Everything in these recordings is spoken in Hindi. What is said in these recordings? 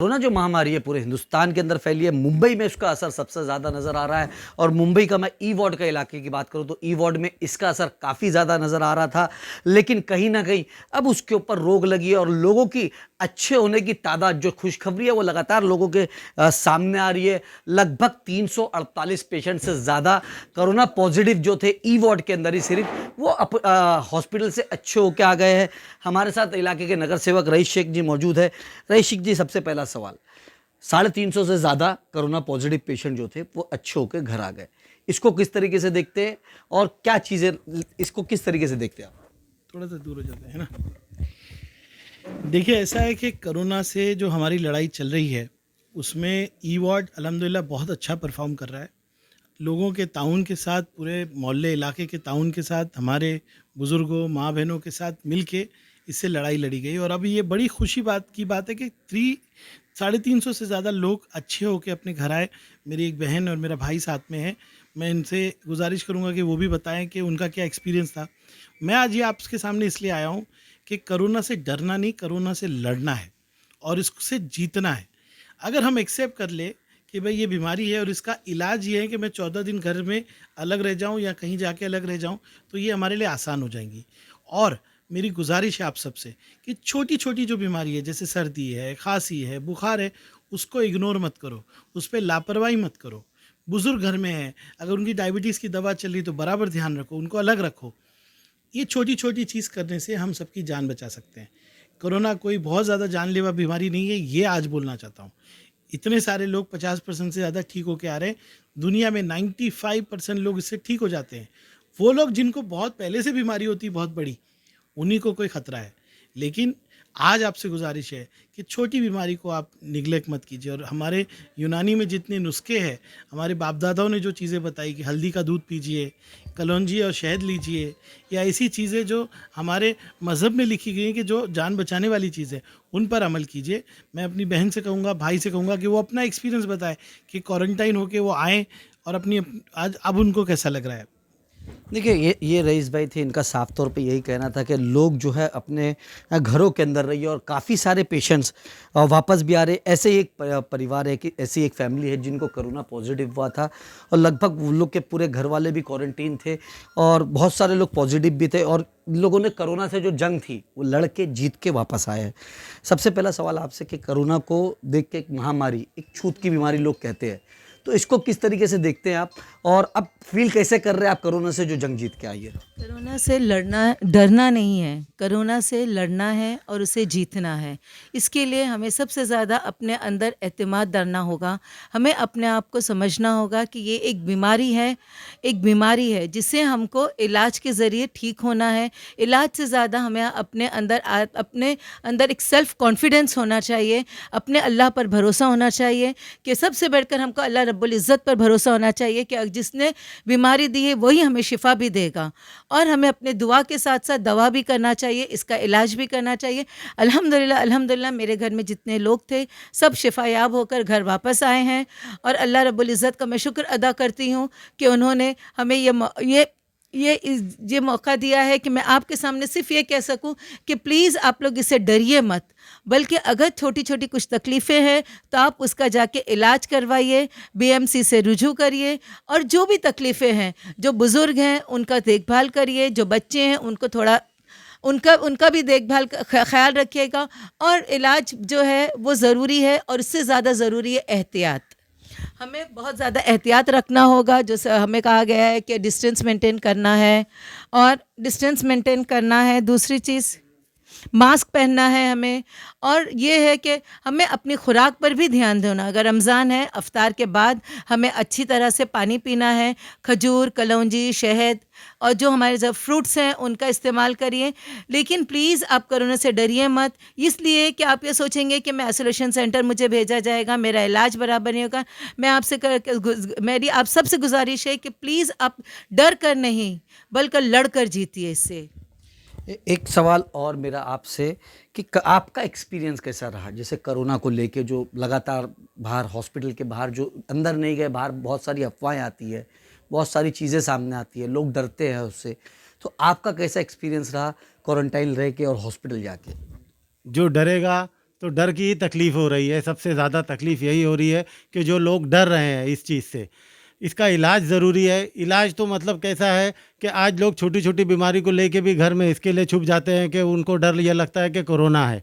कोरोना जो महामारी है पूरे हिंदुस्तान के अंदर फैली है, मुंबई में इसका असर सबसे ज़्यादा नज़र आ रहा है। और मुंबई का मैं ई वार्ड का इलाके की बात करूं तो ई वार्ड में इसका असर काफ़ी ज़्यादा नज़र आ रहा था, लेकिन कहीं ना कहीं अब उसके ऊपर रोक लगी है और लोगों की अच्छे होने की तादाद, जो खुशखबरी है वो लगातार लोगों के सामने आ रही है। लगभग 348 पेशेंट से ज़्यादा कोरोना पॉजिटिव जो थे ई वार्ड के अंदर ही सिर्फ वो हॉस्पिटल से अच्छे होके आ गए हैं। हमारे साथ इलाके के नगर सेवक रईस शेख जी मौजूद है। रईस शेख जी, सबसे पहला सवाल, 350 से ज़्यादा कोरोना पॉजिटिव पेशेंट जो थे वो अच्छे होकर घर आ गए, इसको किस तरीके से देखते हैं और क्या चीज़ें, इसको किस तरीके से देखते हैं आप? थोड़ा सा दूर हो जाते हैं ना। देखिए, ऐसा है कि कोरोना से जो हमारी लड़ाई चल रही है उसमें ई वार्ड अल्हम्दुलिल्लाह बहुत अच्छा परफॉर्म कर रहा है। लोगों के ताउन के साथ, पूरे मोहल्ले इलाके के ताउन के साथ, हमारे बुज़ुर्गों माँ बहनों के साथ मिल के इससे लड़ाई लड़ी गई। और अभी ये बड़ी खुशी की बात है कि 350 से ज़्यादा लोग अच्छे होकर अपने घर आए। मेरी एक बहन और मेरा भाई साथ में है। मैं इनसे गुजारिश करूँगा कि वो भी बताएं कि उनका क्या एक्सपीरियंस था। मैं आज ये आपके सामने इसलिए आया हूँ कि कोरोना से डरना नहीं, कोरोना से लड़ना है और इससे जीतना है। अगर हम एक्सेप्ट कर ले कि भाई ये बीमारी है और इसका इलाज ये है कि मैं 14 दिन घर में अलग रह जाऊं या कहीं जाके अलग रह जाऊं, तो ये हमारे लिए आसान हो जाएंगी। और मेरी गुजारिश है आप सबसे कि छोटी छोटी जो बीमारी है, जैसे सर्दी है, खांसी है, बुखार है, उसको इग्नोर मत करो, उस पर लापरवाही मत करो। बुज़ुर्ग घर में है, अगर उनकी डायबिटीज़ की दवा चल रही तो बराबर ध्यान रखो, उनको अलग रखो। ये छोटी छोटी चीज़ करने से हम सबकी जान बचा सकते हैं। कोरोना कोई बहुत ज़्यादा जानलेवा बीमारी नहीं है, ये आज बोलना चाहता हूँ। इतने सारे लोग 50% से ज़्यादा ठीक होके आ रहे हैं। दुनिया में 95% लोग इससे ठीक हो जाते हैं। वो लोग जिनको बहुत पहले से बीमारी होती है बहुत बड़ी, उन्हीं को कोई ख़तरा है। लेकिन आज आपसे गुजारिश है कि छोटी बीमारी को आप निगलेक्ट मत कीजिए। और हमारे यूनानी में जितने नुस्खे हैं, हमारे बाप दादाओं ने जो चीज़ें बताई कि हल्दी का दूध पीजिए, कलौंजी और शहद लीजिए, या ऐसी चीज़ें जो हमारे मज़हब में लिखी गई हैं कि जो जान बचाने वाली चीज़ें, उन पर अमल कीजिए। मैं अपनी बहन से कहूँगा, भाई से कहूँगा कि वो अपना एक्सपीरियंस बताए कि क्वारंटाइन होके वो आएँ और अपनी आज अब उनको कैसा लग रहा है। देखिए, ये रईस भाई थे, इनका साफ तौर पे यही कहना था कि लोग जो है अपने घरों के अंदर रहिए और काफ़ी सारे पेशेंट्स वापस भी आ रहे। ऐसे ही एक परिवार है कि ऐसी एक फैमिली है जिनको कोरोना पॉजिटिव हुआ था और लगभग वो लोग के पूरे घर वाले भी क्वारंटीन थे और बहुत सारे लोग पॉजिटिव भी थे और लोगों ने कोरोना से जो जंग थी वो लड़ के जीत के वापस आए हैं। सबसे पहला सवाल आपसे कि कोरोना को देख के एक महामारी, एक छूत की बीमारी लोग कहते हैं, तो इसको किस तरीके से देखते हैं आप और अब फील कैसे कर रहे हैं आप कोरोना से जो जंग जीत के आई है? कोरोना से लड़ना, डरना नहीं है, कोरोना से लड़ना है और उसे जीतना है। इसके लिए हमें सबसे ज़्यादा अपने अंदर एतमाद डालना होगा। हमें अपने आप को समझना होगा कि ये एक बीमारी है जिससे हमको इलाज के ज़रिए ठीक होना है। इलाज से ज़्यादा हमें अपने अंदर एक सेल्फ़ कॉन्फिडेंस होना चाहिए, अपने अल्लाह पर भरोसा होना चाहिए कि सबसे बढ़कर हमको अल्लाह रब्बुल इज़्ज़त पर भरोसा होना चाहिए कि जिसने बीमारी दी है वही हमें शिफा भी देगा। और हमें अपने दुआ के साथ साथ दवा भी करना चाहिए, इसका इलाज भी करना चाहिए। अल्हम्दुलिल्लाह मेरे घर में जितने लोग थे सब शिफायाब होकर घर वापस आए हैं और अल्लाह रब्बुल इज़्ज़त का मैं शुक्र अदा करती हूँ कि उन्होंने हमें ये मौका दिया है कि मैं आपके सामने सिर्फ ये कह सकूं कि प्लीज़ आप लोग इससे डरिए मत, बल्कि अगर छोटी छोटी कुछ तकलीफ़ें हैं तो आप उसका जाके इलाज करवाइए, बीएमसी से रुजू करिए और जो भी तकलीफ़ें हैं, जो बुज़ुर्ग हैं उनका देखभाल करिए, जो बच्चे हैं उनको थोड़ा उनका भी देखभाल ख्याल रखिएगा। और इलाज जो है वो ज़रूरी है और इससे ज़्यादा ज़रूरी है एहतियात। हमें बहुत ज़्यादा एहतियात रखना होगा। जो हमें कहा गया है कि डिस्टेंस मेंटेन करना है और डिस्टेंस मेंटेन करना है। दूसरी चीज़ मास्क पहनना है हमें। और ये है कि हमें अपनी खुराक पर भी ध्यान देना। अगर रमज़ान है, अफ्तार के बाद हमें अच्छी तरह से पानी पीना है, खजूर, कलौंजी, शहद और जो हमारे जब फ्रूट्स हैं उनका इस्तेमाल करिए। लेकिन प्लीज़ आप कोरोना से डरिए मत, इसलिए कि आप ये सोचेंगे कि मैं आइसोलेशन सेंटर मुझे भेजा जाएगा, मेरा इलाज बराबर नहीं होगा। मेरी आप सबसे गुजारिश है कि प्लीज़ आप डर कर नहीं बल्कि लड़ कर जीतिए इससे। एक सवाल और मेरा आपसे कि आपका एक्सपीरियंस कैसा रहा, जैसे कोरोना को लेके जो लगातार बाहर हॉस्पिटल के बाहर जो अंदर नहीं गए, बाहर बहुत सारी अफवाहें आती है, बहुत सारी चीज़ें सामने आती है, लोग डरते हैं उससे, तो आपका कैसा एक्सपीरियंस रहा क्वारंटाइन रह के और हॉस्पिटल जाके? जो डरेगा तो डर की ही तकलीफ़ हो रही है। सबसे ज़्यादा तकलीफ़ यही हो रही है कि जो लोग डर रहे हैं इस चीज़ से। इसका इलाज ज़रूरी है। इलाज तो मतलब कैसा है कि आज लोग छोटी छोटी बीमारी को लेके भी घर में इसके लिए छुप जाते हैं कि उनको डर ये लगता है कि कोरोना है।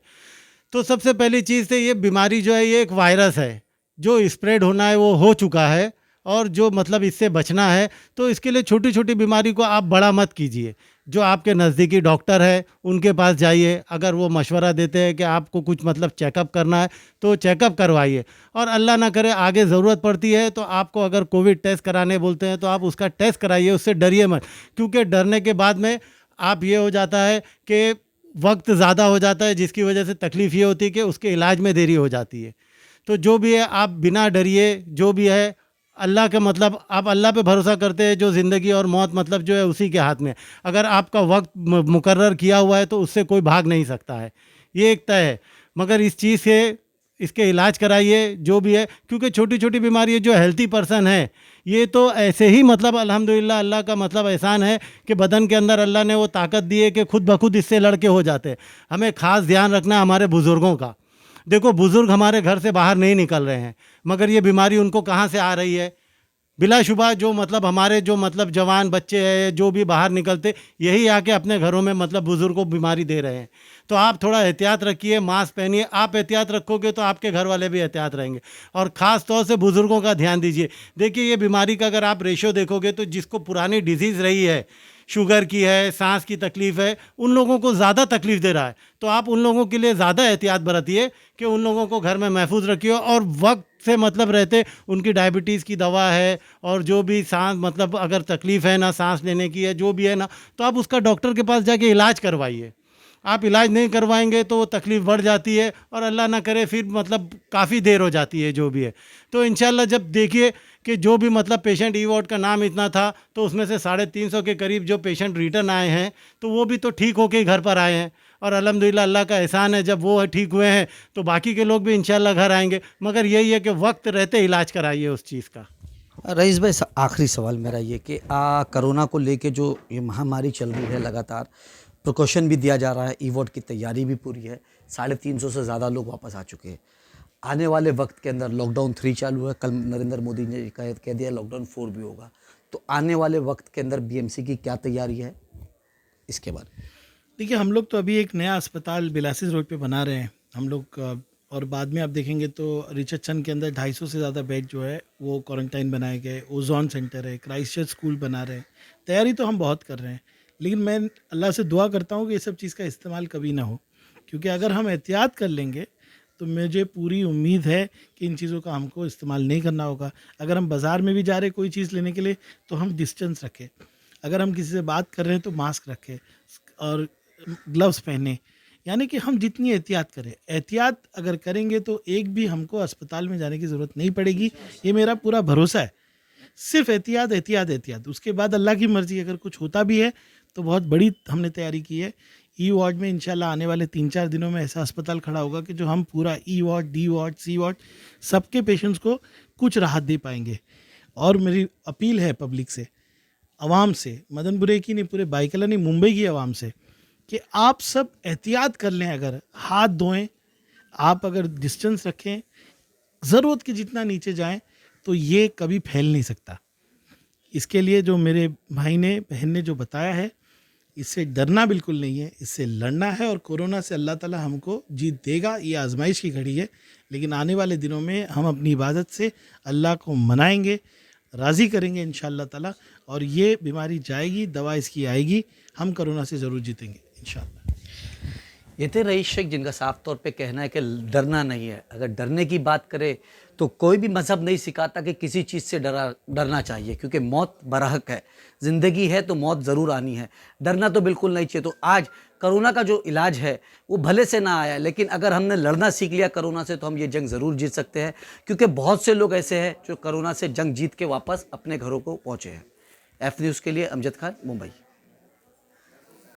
तो सबसे पहली चीज़ तो ये बीमारी जो है ये एक वायरस है, जो स्प्रेड होना है वो हो चुका है, और जो मतलब इससे बचना है तो इसके लिए छोटी छोटी बीमारी को आप बड़ा मत कीजिए। जो आपके नज़दीकी डॉक्टर है उनके पास जाइए, अगर वो मशवरा देते हैं कि आपको कुछ मतलब चेकअप करना है तो चेकअप करवाइए। और अल्लाह ना करे आगे ज़रूरत पड़ती है तो आपको अगर कोविड टेस्ट कराने बोलते हैं तो आप उसका टेस्ट कराइए, उससे डरिए मत। क्योंकि डरने के बाद में आप ये हो जाता है कि वक्त ज़्यादा हो जाता है, जिसकी वजह से तकलीफ़ ये होती है कि उसके इलाज में देरी हो जाती है। तो जो भी है आप बिना डरिए, जो भी है अल्लाह के मतलब आप अल्लाह पे भरोसा करते हैं, जो ज़िंदगी और मौत मतलब जो है उसी के हाथ में। अगर आपका वक्त मुकर्रर किया हुआ है तो उससे कोई भाग नहीं सकता है, ये एक तय है। मगर इस चीज़ से इसके इलाज कराइए जो भी है, क्योंकि छोटी छोटी बीमारी जो हेल्थी पर्सन है ये तो ऐसे ही मतलब अल्हम्दुलिल्लाह अल्लाह का मतलब एहसान है कि बदन के अंदर अल्लाह ने वो ताकत दी है कि खुद ब खुद इससे लड़के हो जाते हैं। हमें ख़ास ध्यान रखना है हमारे बुज़ुर्गों का। देखो बुज़ुर्ग हमारे घर से बाहर नहीं निकल रहे हैं, मगर ये बीमारी उनको कहाँ से आ रही है? बिलाशुबा जो मतलब हमारे जो मतलब जवान बच्चे हैं जो भी बाहर निकलते, यही आके अपने घरों में मतलब बुज़ुर्ग को बीमारी दे रहे हैं। तो आप थोड़ा एहतियात रखिए, मास्क पहनिए। आप एहतियात रखोगे तो आपके घर वाले भी एहतियात रहेंगे, और ख़ास तौर से बुज़ुर्गों का ध्यान दीजिए। देखिए ये बीमारी का अगर आप रेशो देखोगे तो जिसको पुरानी डिजीज़ रही है, शुगर की है, सांस की तकलीफ़ है, उन लोगों को ज़्यादा तकलीफ़ दे रहा है। तो आप उन लोगों के लिए ज़्यादा एहतियात बरतिए कि उन लोगों को घर में महफूज रखिए, और वक्त से मतलब रहते उनकी डायबिटीज़ की दवा है, और जो भी सांस मतलब अगर तकलीफ़ है ना सांस लेने की है जो भी है ना, तो आप उसका डॉक्टर के पास जाके इलाज करवाइए। आप इलाज नहीं करवाएंगे तो वो तकलीफ़ बढ़ जाती है, और अल्लाह ना करे फिर मतलब काफ़ी देर हो जाती है जो भी है। तो इंशाल्लाह जब देखिए कि जो भी मतलब पेशेंट ई वार्ड का नाम इतना था तो उसमें से 350 के करीब जो पेशेंट रिटर्न आए हैं तो वो भी तो ठीक होके ही घर पर आए हैं, और अल्हम्दुलिल्लाह अल्लाह का एहसान है जब वो ठीक हुए हैं तो बाकी के लोग भी इंशाल्लाह घर आएंगे। मगर यही है कि वक्त रहते इलाज कराइए उस चीज़ का। रईस भाई आखिरी सवाल मेरा ये कि कोरोना को लेके जो ये महामारी चल रही है लगातार, प्रिकॉशन भी दिया जा रहा है, ई वार्ड की तैयारी भी पूरी है, 350 से ज़्यादा लोग वापस आ चुके हैं। आने वाले वक्त के अंदर लॉकडाउन 3 चालू है, कल नरेंद्र मोदी ने कह दिया लॉकडाउन 4 भी होगा। तो आने वाले वक्त के अंदर बीएमसी की क्या तैयारी है इसके बारे में? देखिए हम लोग तो अभी एक नया अस्पताल बिलासिस रोड पे बना रहे हैं हम लोग, और बाद में आप देखेंगे तो रिचर्ड चंद के अंदर 250 से ज़्यादा बेड जो है वो क्वारंटाइन बनाए गए, ओजोन सेंटर है, क्राइस्ट स्कूल बना रहे हैं। तैयारी तो हम बहुत कर रहे हैं, लेकिन मैं अल्लाह से दुआ करता हूँ कि ये सब चीज़ का इस्तेमाल कभी ना हो, क्योंकि अगर हम एहतियात कर लेंगे तो मुझे पूरी उम्मीद है कि इन चीज़ों का हमको इस्तेमाल नहीं करना होगा। अगर हम बाज़ार में भी जा रहे कोई चीज़ लेने के लिए तो हम डिस्टेंस रखें, अगर हम किसी से बात कर रहे हैं तो मास्क रखें और ग्लव्स पहने, यानी कि हम जितनी एहतियात करें, एहतियात अगर करेंगे तो एक भी हमको अस्पताल में जाने की ज़रूरत नहीं पड़ेगी, ये मेरा पूरा भरोसा है। सिर्फ एहतियात एहतियात एहतियात, उसके बाद अल्लाह की मर्ज़ी, अगर कुछ होता भी है तो बहुत बड़ी हमने तैयारी की है। ई वार्ड में इंशाल्लाह आने वाले 3-4 दिनों में ऐसा अस्पताल खड़ा होगा कि जो हम पूरा ई वार्ड, डी वार्ड, सी वार्ड सबके पेशेंट्स को कुछ राहत दे पाएंगे। और मेरी अपील है पब्लिक से, आवाम से, मदन बुरे की नहीं, पूरे बाईकला नहीं, मुंबई की आवाम से, कि आप सब एहतियात कर लें। अगर हाथ धोएं, आप अगर डिस्टेंस रखें, ज़रूरत के जितना नीचे जाएं, तो ये कभी फैल नहीं सकता। इसके लिए जो मेरे भाई ने बहन ने जो बताया है, इससे डरना बिल्कुल नहीं है, इससे लड़ना है, और कोरोना से अल्लाह ताला हमको जीत देगा। ये आजमाइश की घड़ी है, लेकिन आने वाले दिनों में हम अपनी इबादत से अल्लाह को मनाएंगे, राज़ी करेंगे इंशाअल्लाह ताला, और ये बीमारी जाएगी, दवा इसकी आएगी, हम कोरोना से ज़रूर जीतेंगे इंशाअल्लाह। ये थे रईस शेख जिनका साफ तौर पे कहना है कि डरना नहीं है। अगर डरने की बात करें तो कोई भी मज़हब नहीं सिखाता कि किसी चीज़ से डरना चाहिए, क्योंकि मौत बरहक है, ज़िंदगी है तो मौत ज़रूर आनी है, डरना तो बिल्कुल नहीं चाहिए। तो आज कोरोना का जो इलाज है वो भले से ना आया, लेकिन अगर हमने लड़ना सीख लिया कोरोना से तो हम ये जंग ज़रूर जीत सकते हैं, क्योंकि बहुत से लोग ऐसे हैं जो कोरोना से जंग जीत के वापस अपने घरों को पहुँचे हैं। एफ न्यूज़ के लिए अमजद खान, मुंबई।